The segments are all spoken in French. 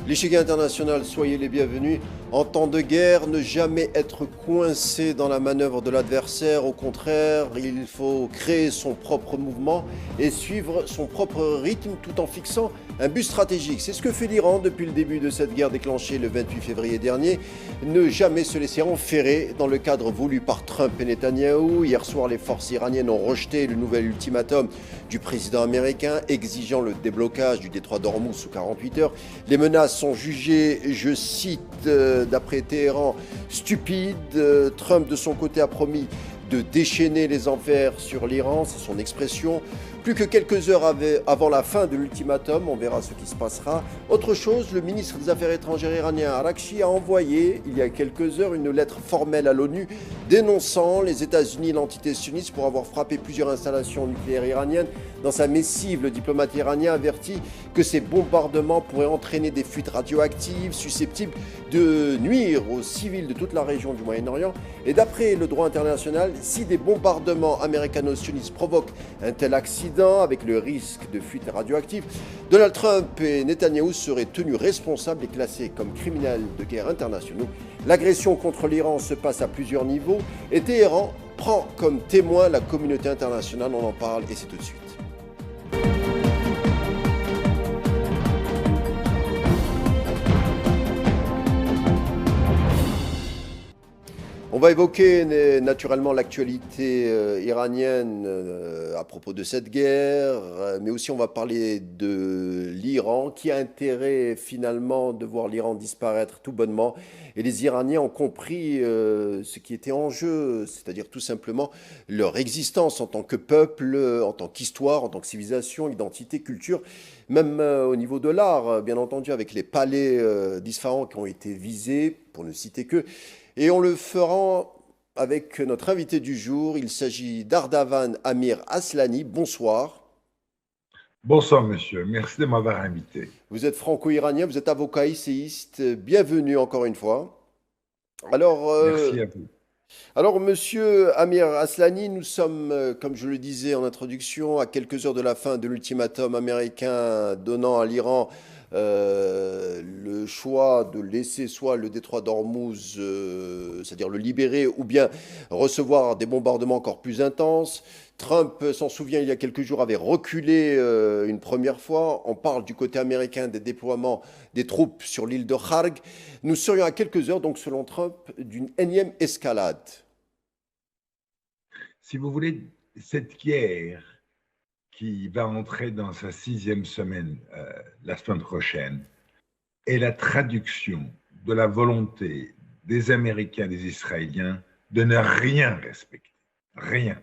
L'échiquier international, soyez les bienvenus. En temps de guerre, ne jamais être coincé dans la manœuvre de l'adversaire. Au contraire, il faut créer son propre mouvement et suivre son propre rythme tout en fixant un but stratégique. C'est ce que fait l'Iran depuis le début de cette guerre déclenchée le 28 février dernier. Ne jamais se laisser enferrer dans le cadre voulu par Trump et Netanyahou. Hier soir, les forces iraniennes ont rejeté le nouvel ultimatum du président américain exigeant le déblocage du détroit d'Ormuz sous 48 heures. Les menaces sont jugées, je cite, d'après Téhéran, stupides. Trump, de son côté, a promis de déchaîner les enfers sur l'Iran, c'est son expression. Plus que quelques heures avant la fin de l'ultimatum, on verra ce qui se passera. Autre chose, le ministre des Affaires étrangères iranien Araghchi a envoyé, il y a quelques heures, une lettre formelle à l'ONU dénonçant les États-Unis et l'entité sioniste pour avoir frappé plusieurs installations nucléaires iraniennes. Dans sa missive, le diplomate iranien avertit que ces bombardements pourraient entraîner des fuites radioactives susceptibles de nuire aux civils de toute la région du Moyen-Orient. Et d'après le droit international, si des bombardements américano-sionistes provoquent un tel accident avec le risque de fuite radioactive, Donald Trump et Netanyahou seraient tenus responsables et classés comme criminels de guerre internationaux. L'agression contre l'Iran se passe à plusieurs niveaux et Téhéran prend comme témoin la communauté internationale. On en parle et c'est tout de suite. On va évoquer naturellement l'actualité iranienne à propos de cette guerre, mais aussi on va parler de l'Iran qui a intérêt finalement de voir l'Iran disparaître tout bonnement. Et les Iraniens ont compris ce qui était en jeu, c'est-à-dire tout simplement leur existence en tant que peuple, en tant qu'histoire, en tant que civilisation, identité, culture, même au niveau de l'art, bien entendu, avec les palais d'Isfahan qui ont été visés, pour ne citer que. Et on le fera avec notre invité du jour. Il s'agit d'Ardavan Amir Aslani. Bonsoir. Bonsoir, monsieur. Merci de m'avoir invité. Vous êtes franco-iranien, vous êtes avocat essayiste. Bienvenue encore une fois. Alors, Merci à vous. monsieur Amir Aslani, nous sommes, comme je le disais en introduction, à quelques heures de la fin de l'ultimatum américain donnant à l'Iran le choix de laisser soit le détroit d'Ormuz, c'est-à-dire le libérer, ou bien recevoir des bombardements encore plus intenses. Trump s'en souvient, il y a quelques jours, avait reculé une première fois. On parle du côté américain des déploiements des troupes sur l'île de Kharg. Nous serions à quelques heures, donc selon Trump, d'une énième escalade. Si vous voulez, cette guerre qui va entrer dans sa 6e semaine la semaine prochaine est la traduction de la volonté des Américains, des Israéliens, de ne rien respecter. Rien.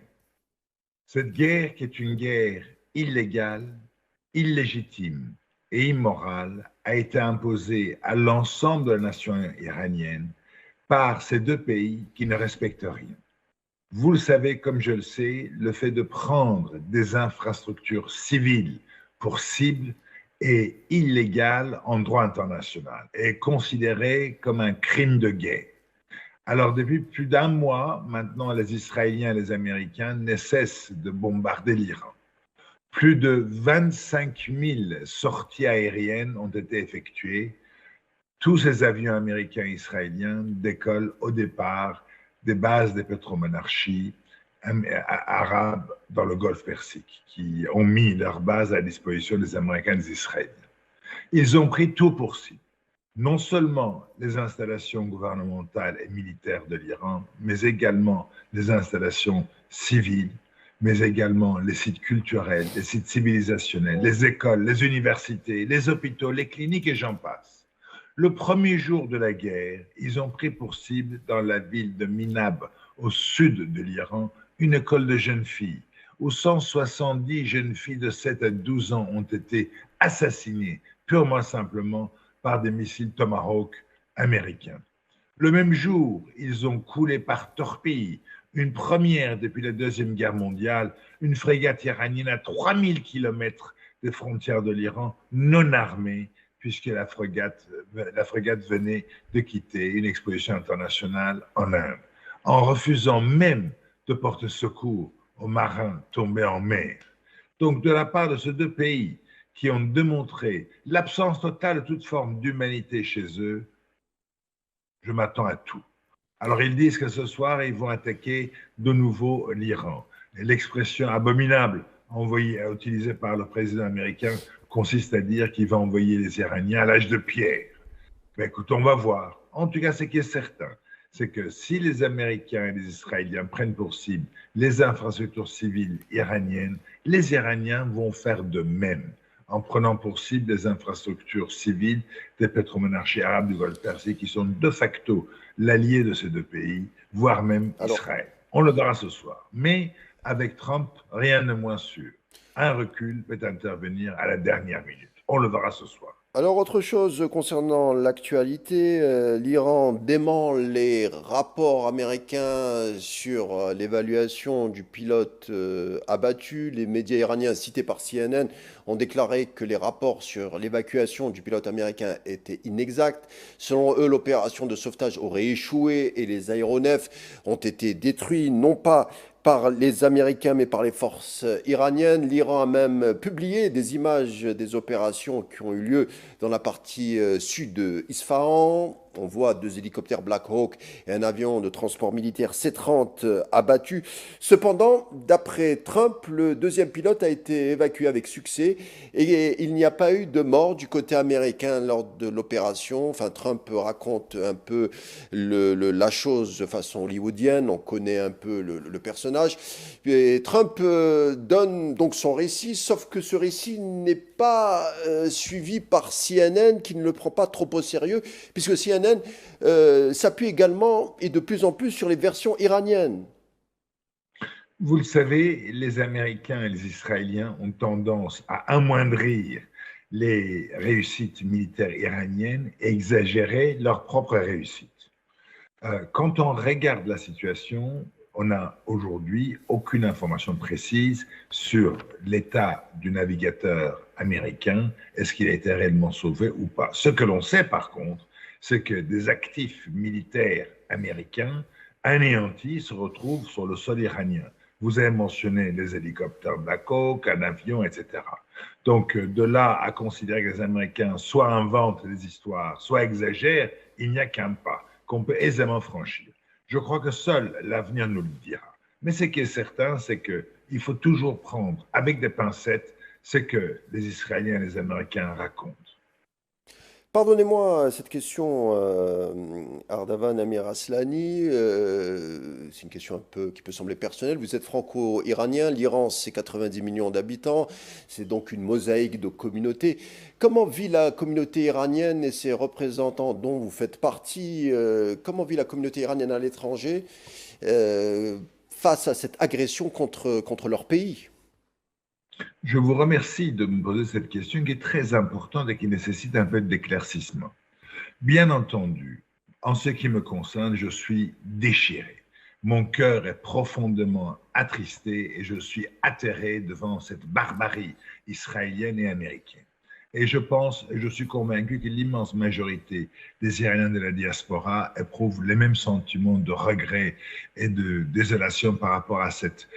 Cette guerre qui est une guerre illégale, illégitime et immorale a été imposée à l'ensemble de la nation iranienne par ces deux pays qui ne respectent rien. Vous le savez comme je le sais, le fait de prendre des infrastructures civiles pour cible est illégal en droit international et est considéré comme un crime de guerre. Alors depuis plus d'un mois, maintenant, les Israéliens et les Américains ne cessent de bombarder l'Iran. Plus de 25 000 sorties aériennes ont été effectuées. Tous ces avions américains et israéliens décollent au départ des bases des pétromonarchies arabes dans le Golfe Persique, qui ont mis leurs bases à la disposition des Américains et des Israéliens. Ils ont pris tout pour cible, non seulement les installations gouvernementales et militaires de l'Iran, mais également les installations civiles, mais également les sites culturels, les sites civilisationnels, les écoles, les universités, les hôpitaux, les cliniques et j'en passe. Le premier jour de la guerre, ils ont pris pour cible dans la ville de Minab, au sud de l'Iran, une école de jeunes filles, où 170 jeunes filles de 7 à 12 ans ont été assassinées, purement simplement par des missiles Tomahawk américains. Le même jour, ils ont coulé par torpille, une première depuis la Deuxième Guerre mondiale, une frégate iranienne à 3000 km des frontières de l'Iran, non armée, puisque la frégate venait de quitter une exposition internationale en Inde, en refusant même de porter secours aux marins tombés en mer. Donc, de la part de ces deux pays qui ont démontré l'absence totale de toute forme d'humanité chez eux, je m'attends à tout. Alors ils disent que ce soir, ils vont attaquer de nouveau l'Iran. L'expression abominable utilisée par le président américain consiste à dire qu'il va envoyer les Iraniens à l'âge de pierre. Mais écoute, on va voir. En tout cas, ce qui est certain, c'est que si les Américains et les Israéliens prennent pour cible les infrastructures civiles iraniennes, les Iraniens vont faire de même en prenant pour cible les infrastructures civiles des pétromonarchies arabes du Golfe Persique qui sont de facto l'allié de ces deux pays, voire même Israël. On le verra ce soir. Mais avec Trump, rien n'est moins sûr. Un recul peut intervenir à la dernière minute. On le verra ce soir. Alors, autre chose concernant l'actualité, l'Iran dément les rapports américains sur l'évaluation du pilote abattu. Les médias iraniens cités par CNN ont déclaré que les rapports sur l'évacuation du pilote américain étaient inexacts. Selon eux, l'opération de sauvetage aurait échoué et les aéronefs ont été détruits, non pas par les Américains, mais par les forces iraniennes. L'Iran a même publié des images des opérations qui ont eu lieu dans la partie sud de Isfahan. On voit 2 hélicoptères Black Hawk et un avion de transport militaire C-30 abattus. Cependant, d'après Trump, le 2e pilote a été évacué avec succès et il n'y a pas eu de mort du côté américain lors de l'opération. Enfin, Trump raconte un peu la chose de façon hollywoodienne. On connaît un peu le personnage. Et Trump donne donc son récit, sauf que ce récit n'est pas suivi par CNN qui ne le prend pas trop au sérieux, puisque CNN s'appuie également et de plus en plus sur les versions iraniennes. Vous le savez, les Américains et les Israéliens ont tendance à amoindrir les réussites militaires iraniennes et exagérer leurs propres réussites. Quand on regarde la situation, on n'a aujourd'hui aucune information précise sur l'état du navigateur américain, est-ce qu'il a été réellement sauvé ou pas. Ce que l'on sait par contre, c'est que des actifs militaires américains anéantis se retrouvent sur le sol iranien. Vous avez mentionné les hélicoptères Black Hawk, un avion, etc. Donc, de là à considérer que les Américains soit inventent des histoires, soit exagèrent, il n'y a qu'un pas qu'on peut aisément franchir. Je crois que seul l'avenir nous le dira. Mais ce qui est certain, c'est qu'il faut toujours prendre avec des pincettes ce que les Israéliens et les Américains racontent. Pardonnez-moi cette question, Ardavan Amir Aslani. C'est une question un peu qui peut sembler personnelle. Vous êtes franco-iranien. L'Iran, c'est 90 millions d'habitants. C'est donc une mosaïque de communautés. Comment vit la communauté iranienne et ses représentants dont vous faites partie? Comment vit la communauté iranienne à l'étranger face à cette agression contre leur pays? Je vous remercie de me poser cette question qui est très importante et qui nécessite un peu d'éclaircissement. Bien entendu, en ce qui me concerne, je suis déchiré. Mon cœur est profondément attristé et je suis atterré devant cette barbarie israélienne et américaine. Et je suis convaincu que l'immense majorité des Iraniens de la diaspora éprouvent les mêmes sentiments de regret et de désolation par rapport à cette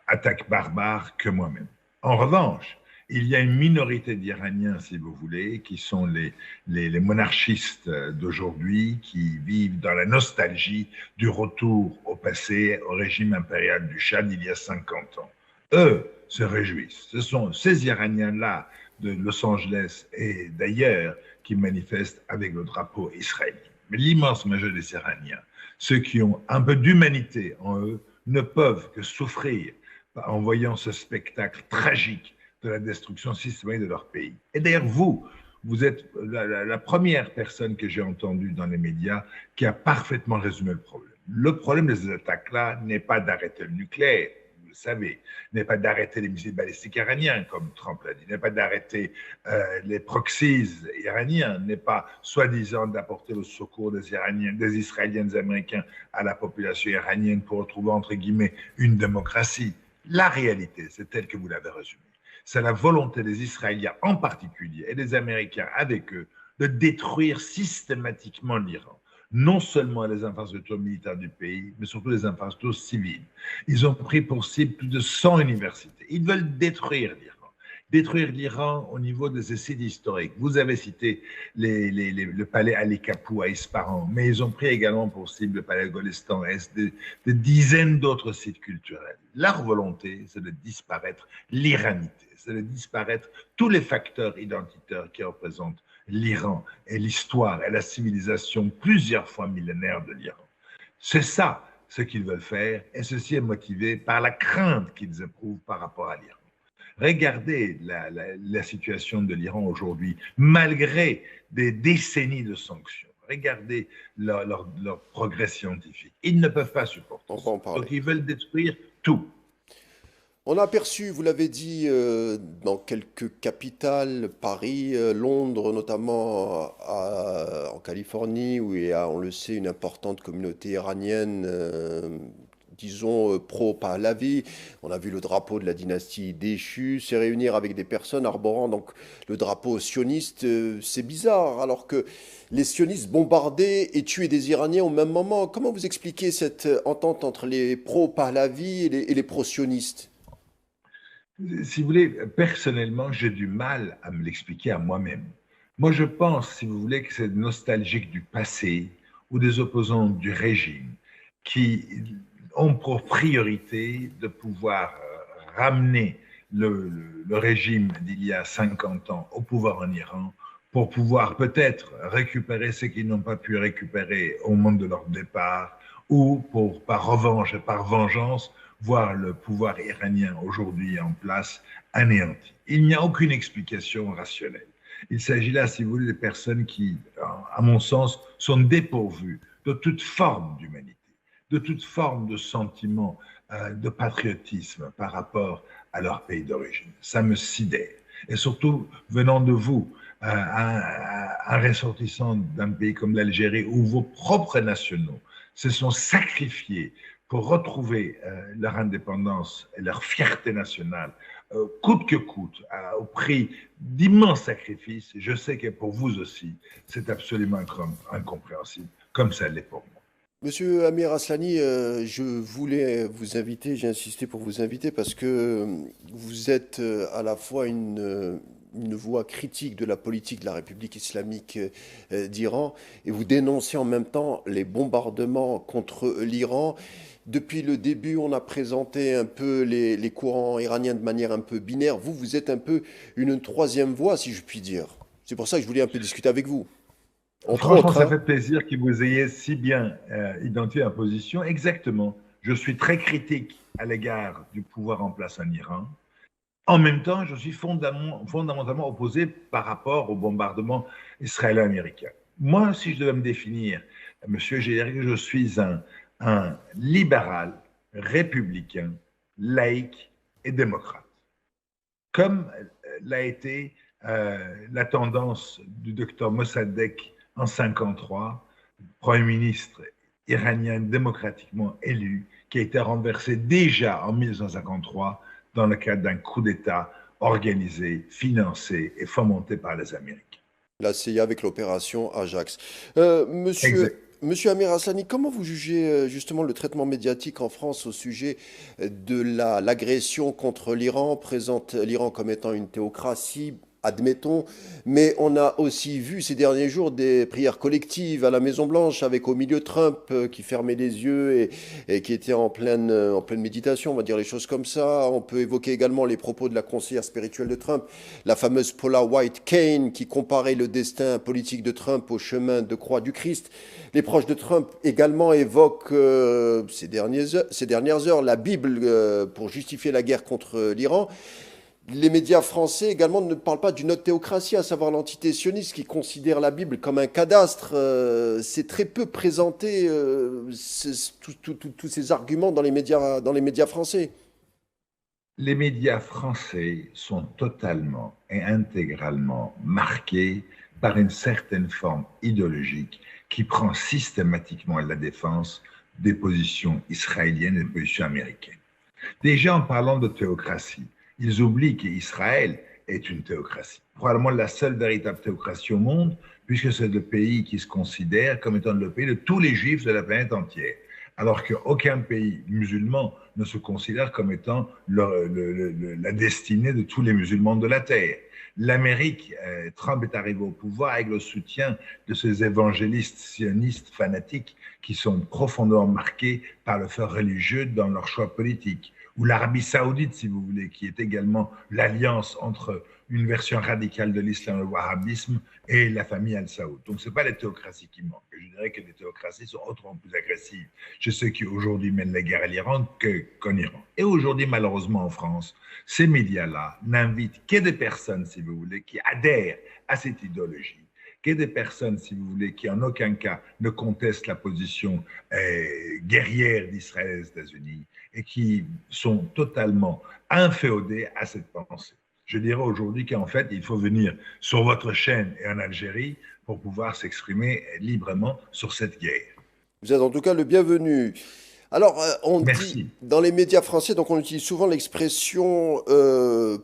attaque barbare que moi-même. En revanche, il y a une minorité d'Iraniens, si vous voulez, qui sont les monarchistes d'aujourd'hui, qui vivent dans la nostalgie du retour au passé, au régime impérial du Shah d'il y a 50 ans. Eux se réjouissent. Ce sont ces Iraniens-là de Los Angeles et d'ailleurs qui manifestent avec le drapeau israélien. Mais l'immense majorité des Iraniens, ceux qui ont un peu d'humanité en eux, ne peuvent que souffrir en voyant ce spectacle tragique de la destruction systématique de leur pays. Et d'ailleurs, vous êtes la première personne que j'ai entendue dans les médias qui a parfaitement résumé le problème. Le problème de ces attaques-là n'est pas d'arrêter le nucléaire, vous le savez, n'est pas d'arrêter les missiles balistiques iraniens, comme Trump l'a dit, n'est pas d'arrêter les proxies iraniens, n'est pas soi-disant d'apporter le secours des Iraniens, des Israéliens, des Américains à la population iranienne pour retrouver, entre guillemets, une démocratie. La réalité, c'est telle que vous l'avez résumée. C'est la volonté des Israéliens en particulier et des Américains avec eux de détruire systématiquement l'Iran. Non seulement les infrastructures militaires du pays, mais surtout les infrastructures civiles. Ils ont pris pour cible plus de 100 universités. Ils veulent détruire l'Iran. détruire l'Iran au niveau de ses sites historiques. Vous avez cité le palais Ali Kapou à Ispahan, mais ils ont pris également pour cible le palais Golestan Est, des dizaines d'autres sites culturels. Leur volonté, c'est de disparaître l'iranité, c'est de disparaître tous les facteurs identitaires qui représentent l'Iran et l'histoire et la civilisation plusieurs fois millénaire de l'Iran. C'est ça ce qu'ils veulent faire, et ceci est motivé par la crainte qu'ils éprouvent par rapport à l'Iran. Regardez la situation de l'Iran aujourd'hui, malgré des décennies de sanctions. Regardez leur progrès scientifique. Ils ne peuvent pas supporter ça. Donc ils veulent détruire tout. On a aperçu, vous l'avez dit, dans quelques capitales, Paris, Londres, notamment en Californie, où il y a, on le sait, une importante communauté iranienne, disons, pro-Pahlavi. On a vu le drapeau de la dynastie déchue se réunir avec des personnes arborant donc le drapeau sioniste. C'est bizarre, alors que les sionistes bombardaient et tuaient des Iraniens au même moment. Comment vous expliquez cette entente entre les pro-Pahlavi et les pro-sionistes? Si vous voulez, personnellement, j'ai du mal à me l'expliquer à moi-même. Moi, je pense, si vous voulez, que c'est nostalgique du passé ou des opposants du régime qui ont pour priorité de pouvoir ramener le régime d'il y a 50 ans au pouvoir en Iran pour pouvoir peut-être récupérer ce qu'ils n'ont pas pu récupérer au moment de leur départ ou pour, par revanche et par vengeance, voir le pouvoir iranien aujourd'hui en place anéanti. Il n'y a aucune explication rationnelle. Il s'agit là, si vous voulez, de personnes qui, à mon sens, sont dépourvues de toute forme d'humanité, de toute forme de sentiment de patriotisme par rapport à leur pays d'origine. Ça me sidère. Et surtout, venant de vous, un ressortissant d'un pays comme l'Algérie, où vos propres nationaux se sont sacrifiés pour retrouver leur indépendance et leur fierté nationale, coûte que coûte, au prix d'immenses sacrifices. Je sais que pour vous aussi, c'est absolument incompréhensible, comme ça l'est pour moi. Monsieur Amir Aslani, je voulais vous inviter, j'ai insisté pour vous inviter parce que vous êtes à la fois une voix critique de la politique de la République islamique d'Iran et vous dénoncez en même temps les bombardements contre l'Iran. Depuis le début, on a présenté un peu les courants iraniens de manière un peu binaire. Vous, vous êtes un peu une troisième voie, si je puis dire. C'est pour ça que je voulais un peu discuter avec vous. Franchement, ça fait plaisir que vous ayez si bien identifié la position. Exactement. Je suis très critique à l'égard du pouvoir en place en Iran. En même temps, je suis fondamentalement opposé par rapport au bombardement israélo-américain. Moi, si je devais me définir, monsieur, je dirais que je suis un libéral, républicain, laïque et démocrate. Comme l'a été la tendance du docteur Mossadegh en 1953, Premier ministre iranien démocratiquement élu, qui a été renversé déjà en 1953 dans le cadre d'un coup d'État organisé, financé et fomenté par les Américains. La CIA avec l'opération Ajax. Monsieur Amir Aslani, comment vous jugez justement le traitement médiatique en France au sujet de l'agression contre l'Iran, présente l'Iran comme étant une théocratie, admettons, mais on a aussi vu ces derniers jours des prières collectives à la Maison-Blanche avec au milieu Trump qui fermait les yeux et qui était en pleine méditation, on va dire les choses comme ça. On peut évoquer également les propos de la conseillère spirituelle de Trump, la fameuse Paula White Cain, qui comparait le destin politique de Trump au chemin de croix du Christ. Les proches de Trump également évoquent ces dernières heures la Bible pour justifier la guerre contre l'Iran. Les médias français également ne parlent pas d'une autre théocratie, à savoir l'entité sioniste qui considère la Bible comme un cadastre. C'est très peu présenté, tous ces arguments dans les médias français. Les médias français sont totalement et intégralement marqués par une certaine forme idéologique qui prend systématiquement la défense des positions israéliennes et des positions américaines. Déjà en parlant de théocratie, ils oublient qu'Israël est une théocratie, probablement la seule véritable théocratie au monde, puisque c'est le pays qui se considère comme étant le pays de tous les juifs de la planète entière, alors qu'aucun pays musulman ne se considère comme étant la destinée de tous les musulmans de la terre. L'Amérique, Trump est arrivé au pouvoir avec le soutien de ces évangélistes sionistes fanatiques qui sont profondément marqués par le fait religieux dans leur choix politique. Ou l'Arabie saoudite, si vous voulez, qui est également l'alliance entre une version radicale de l'islam, le wahhabisme, et la famille Al-Saoud. Donc, ce n'est pas les théocraties qui manquent. Je dirais que les théocraties sont autrement plus agressives chez ceux qui aujourd'hui mènent la guerre à l'Iran qu'en Iran. Et aujourd'hui, malheureusement, en France, ces médias-là n'invitent que des personnes, si vous voulez, qui adhèrent à cette idéologie, que des personnes, si vous voulez, qui en aucun cas ne contestent la position guerrière d'Israël et des États-Unis et qui sont totalement inféodés à cette pensée. Je dirais aujourd'hui qu'en fait, il faut venir sur votre chaîne et en Algérie pour pouvoir s'exprimer librement sur cette guerre. Vous êtes en tout cas le bienvenu. Alors, on dit Merci. dans les médias français, donc on utilise souvent l'expression,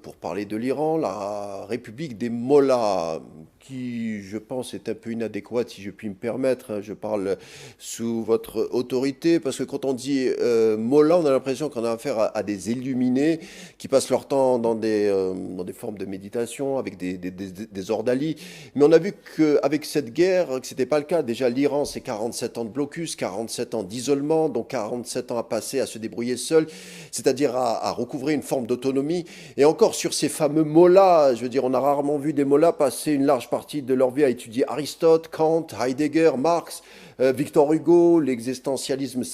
pour parler de l'Iran, la République des mollahs, qui, je pense, est un peu inadéquate, si je puis me permettre, hein. Je parle sous votre autorité, parce que quand on dit mollah, on a l'impression qu'on a affaire à des illuminés qui passent leur temps dans des formes de méditation, avec des ordalis. Mais on a vu qu'avec cette guerre, que ce n'était pas le cas. Déjà, l'Iran, c'est 47 ans de blocus, 47 ans d'isolement, donc 47 ans à passer à se débrouiller seul, c'est-à-dire à recouvrer une forme d'autonomie. Et encore sur ces fameux mollahs, je veux dire, on a rarement vu des mollahs passer une large partie de leur vie à étudier Aristote, Kant, Heidegger, Marx, Victor Hugo, l'existentialisme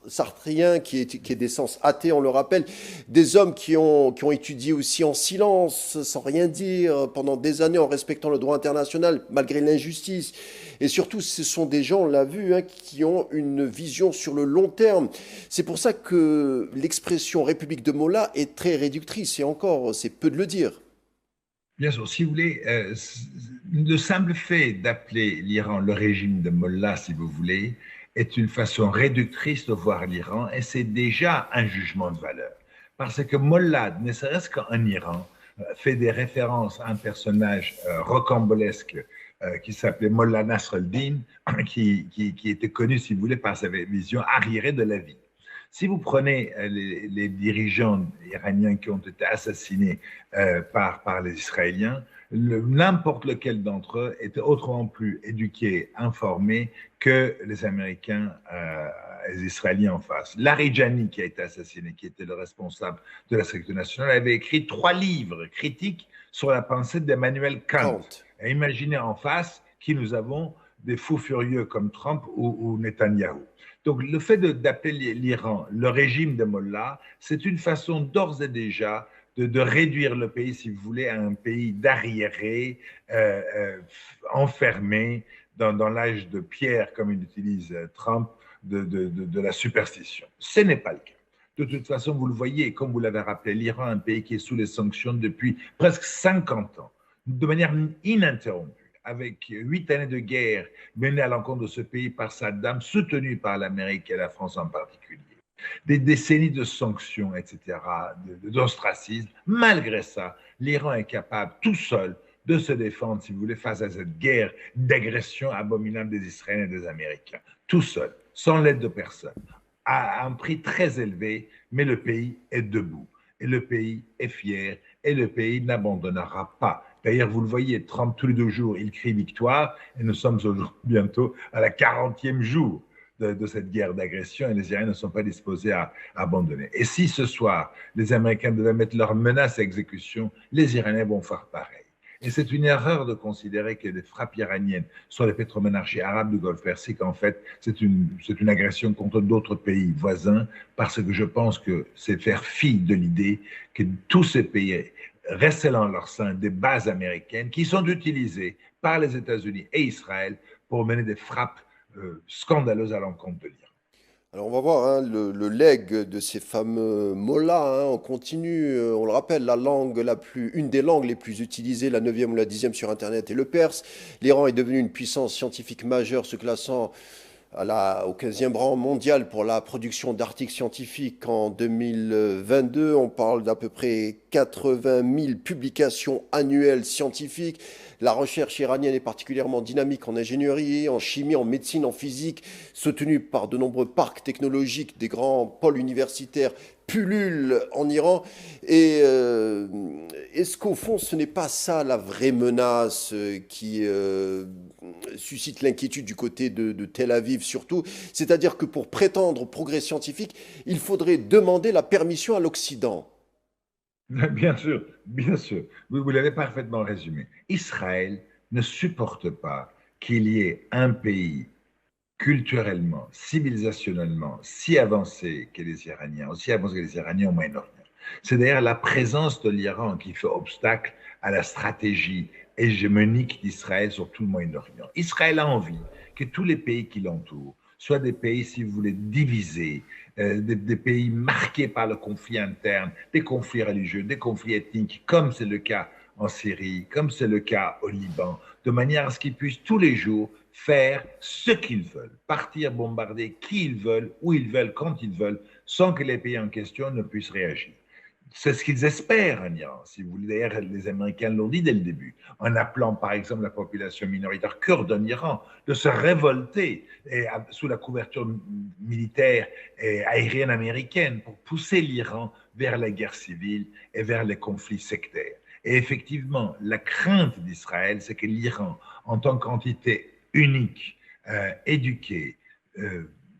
sartrien qui est d'essence athée, on le rappelle, des hommes qui ont étudié aussi en silence, sans rien dire, pendant des années en respectant le droit international, malgré l'injustice. Et surtout, ce sont des gens, on l'a vu, hein, qui ont une vision sur le long terme. C'est pour ça que l'expression République de Mollahs est très réductrice, et encore, c'est peu de le dire. Bien sûr, si vous voulez, le simple fait d'appeler l'Iran le régime de Mollah, si vous voulez, est une façon réductrice de voir l'Iran et c'est déjà un jugement de valeur. Parce que Mollah, ne serait-ce qu'en Iran, fait des références à un personnage rocambolesque qui s'appelait Mollah Nasr al-Din, qui était connu, si vous voulez, par sa vision arriérée de la vie. Si vous prenez les dirigeants iraniens qui ont été assassinés par les Israéliens, n'importe lequel d'entre eux était autrement plus éduqué, informé que les Américains les Israéliens en face. Larijani, qui a été assassiné, qui était le responsable de la sécurité nationale, avait écrit 3 livres critiques sur la pensée d'Emmanuel Kant. Et imaginez en face qui nous avons des fous furieux comme Trump ou Netanyahou. Donc, le fait d'appeler l'Iran le régime de Mollah, c'est une façon d'ores et déjà de réduire le pays, si vous voulez, à un pays d'arriérés, enfermé dans l'âge de pierre, comme il utilise Trump, de la superstition. Ce n'est pas le cas. De toute façon, vous le voyez, comme vous l'avez rappelé, l'Iran, un pays qui est sous les sanctions depuis presque 50 ans, de manière ininterrompue, avec 8 années de guerre menées à l'encontre de ce pays par Saddam, soutenu par l'Amérique et la France en particulier, des décennies de sanctions, etc., d'ostracisme. Malgré ça, l'Iran est capable tout seul de se défendre, si vous voulez, face à cette guerre d'agression abominable des Israéliens et des Américains. Tout seul, sans l'aide de personne, à un prix très élevé, mais le pays est debout. Et le pays est fier, et le pays n'abandonnera pas. D'ailleurs, vous le voyez, Trump, tous les 2 jours, il crie victoire, et nous sommes bientôt à la 40e jour de cette guerre d'agression, et les Iraniens ne sont pas disposés à abandonner. Et si ce soir, les Américains devaient mettre leurs menaces à exécution, les Iraniens vont faire pareil. Et c'est une erreur de considérer que les frappes iraniennes sur les pétromonarchies arabes du Golfe Persique, en fait, c'est une agression contre d'autres pays voisins, parce que je pense que c'est faire fi de l'idée que tous ces pays recèlent en leur sein des bases américaines qui sont utilisées par les États-Unis et Israël pour mener des frappes scandaleuses à l'encontre de l'Iran. Alors on va voir hein, le legs de ces fameux mollahs, hein, on continue, on le rappelle, une des langues les plus utilisées, la 9e ou la 10e sur Internet est le perse. L'Iran est devenu une puissance scientifique majeure, se classant au 15e rang mondial pour la production d'articles scientifiques en 2022. On parle d'à peu près 80 000 publications annuelles scientifiques. La recherche iranienne est particulièrement dynamique en ingénierie, en chimie, en médecine, en physique, soutenue par de nombreux parcs technologiques, des grands pôles universitaires pullulent en Iran. Et est-ce qu'au fond, ce n'est pas ça la vraie menace qui suscite l'inquiétude du côté de Tel Aviv surtout? C'est-à-dire que pour prétendre au progrès scientifique, il faudrait demander la permission à l'Occident. Bien sûr, bien sûr. Vous l'avez parfaitement résumé. Israël ne supporte pas qu'il y ait un pays culturellement, civilisationnellement, si avancé que les Iraniens, aussi avancé que les Iraniens au Moyen-Orient. C'est d'ailleurs la présence de l'Iran qui fait obstacle à la stratégie hégémonique d'Israël sur tout le Moyen-Orient. Israël a envie que tous les pays qui l'entourent soient des pays, si vous voulez, divisés, des pays marqués par le conflit interne, des conflits religieux, des conflits ethniques, comme c'est le cas en Syrie, comme c'est le cas au Liban, de manière à ce qu'ils puissent tous les jours faire ce qu'ils veulent, partir bombarder qui ils veulent, où ils veulent, quand ils veulent, sans que les pays en question ne puissent réagir. C'est ce qu'ils espèrent en Iran. Si vous voulez, d'ailleurs, les Américains l'ont dit dès le début, en appelant par exemple la population minoritaire kurde en Iran de se révolter sous la couverture militaire et aérienne américaine pour pousser l'Iran vers la guerre civile et vers les conflits sectaires. Et effectivement, la crainte d'Israël, c'est que l'Iran, en tant qu'entité unique, éduquée,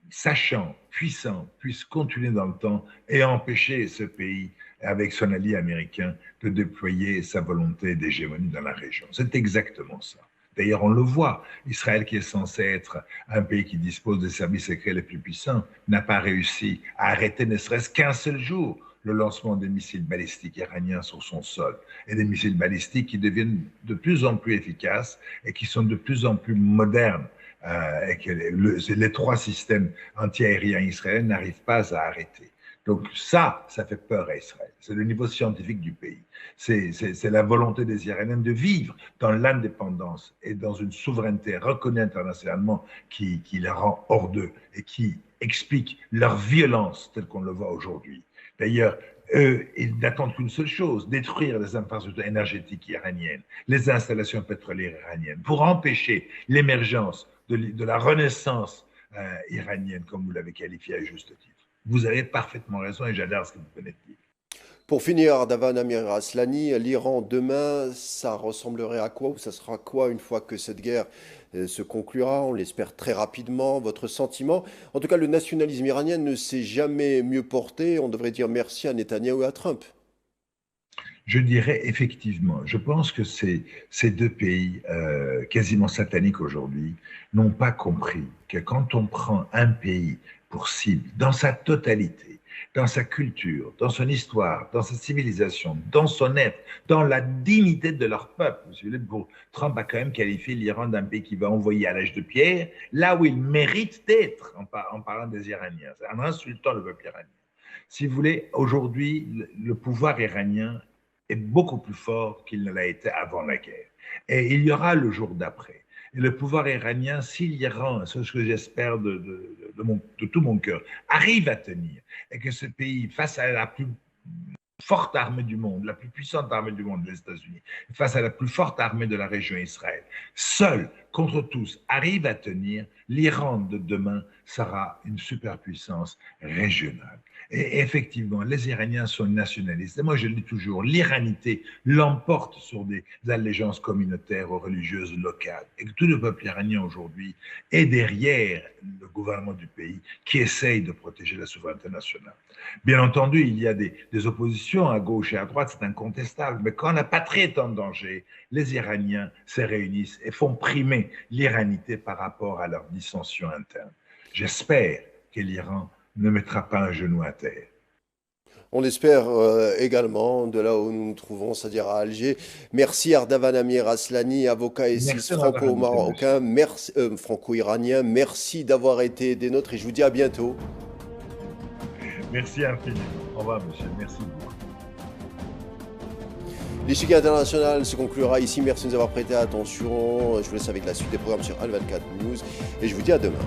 sachant, puissant, puisse continuer dans le temps et empêcher ce pays, avec son allié américain, de déployer sa volonté d'hégémonie dans la région. C'est exactement ça. D'ailleurs, on le voit, Israël, qui est censé être un pays qui dispose des services secrets les plus puissants, n'a pas réussi à arrêter ne serait-ce qu'un seul jour le lancement des missiles balistiques iraniens sur son sol, et des missiles balistiques qui deviennent de plus en plus efficaces et qui sont de plus en plus modernes, et que les trois systèmes antiaériens israéliens n'arrivent pas à arrêter. Donc ça fait peur à Israël. C'est le niveau scientifique du pays. C'est la volonté des Iraniens de vivre dans l'indépendance et dans une souveraineté reconnue internationalement qui les rend hors d'eux et qui explique leur violence telle qu'on le voit aujourd'hui. D'ailleurs, eux, ils n'attendent qu'une seule chose, détruire les infrastructures énergétiques iraniennes, les installations pétrolières iraniennes, pour empêcher l'émergence de la renaissance iranienne, comme vous l'avez qualifié à juste titre. Vous avez parfaitement raison et j'adore ce que vous venez de dire. Pour finir, Ardavan Amir Aslani, l'Iran demain, ça ressemblerait à quoi ou ça sera quoi une fois que cette guerre se conclura? On l'espère très rapidement. Votre sentiment? En tout cas, le nationalisme iranien ne s'est jamais mieux porté. On devrait dire merci à Netanyahou et à Trump. Je dirais effectivement, je pense que ces deux pays quasiment sataniques aujourd'hui n'ont pas compris que quand on prend un pays pour cible, dans sa totalité, dans sa culture, dans son histoire, dans sa civilisation, dans son être, dans la dignité de leur peuple. Trump a quand même qualifié l'Iran d'un pays qui va envoyer à l'âge de pierre, là où il mérite d'être, en parlant des Iraniens, en insultant le peuple iranien. Si vous voulez, aujourd'hui, le pouvoir iranien est beaucoup plus fort qu'il ne l'a été avant la guerre. Et il y aura le jour d'après. Et le pouvoir iranien, si l'Iran, c'est ce que j'espère de tout mon cœur, arrive à tenir, et que ce pays, face à la plus forte armée du monde, la plus puissante armée du monde, les États-Unis, face à la plus forte armée de la région Israël, seul contre tous, arrive à tenir, l'Iran de demain sera une superpuissance régionale. Et effectivement, les Iraniens sont nationalistes. Et moi, je le dis toujours, l'iranité l'emporte sur des allégeances communautaires ou religieuses locales. Et que tout le peuple iranien aujourd'hui est derrière le gouvernement du pays qui essaye de protéger la souveraineté nationale. Bien entendu, il y a des oppositions à gauche et à droite, c'est incontestable. Mais quand la patrie est en danger, les Iraniens se réunissent et font primer l'iranité par rapport à leurs dissensions internes. J'espère que l'Iran ne mettra pas un genou à terre. On l'espère également de là où nous nous trouvons, c'est-à-dire à Alger. Merci Ardavan Amir Aslani, avocat et Merci franco-marocain, franco-iranien. Merci d'avoir été des nôtres et je vous dis à bientôt. Merci infiniment. Au revoir, monsieur. Merci beaucoup. L'échiquier international se conclura ici. Merci de nous avoir prêté attention. Je vous laisse avec la suite des programmes sur Al24 News et je vous dis à demain.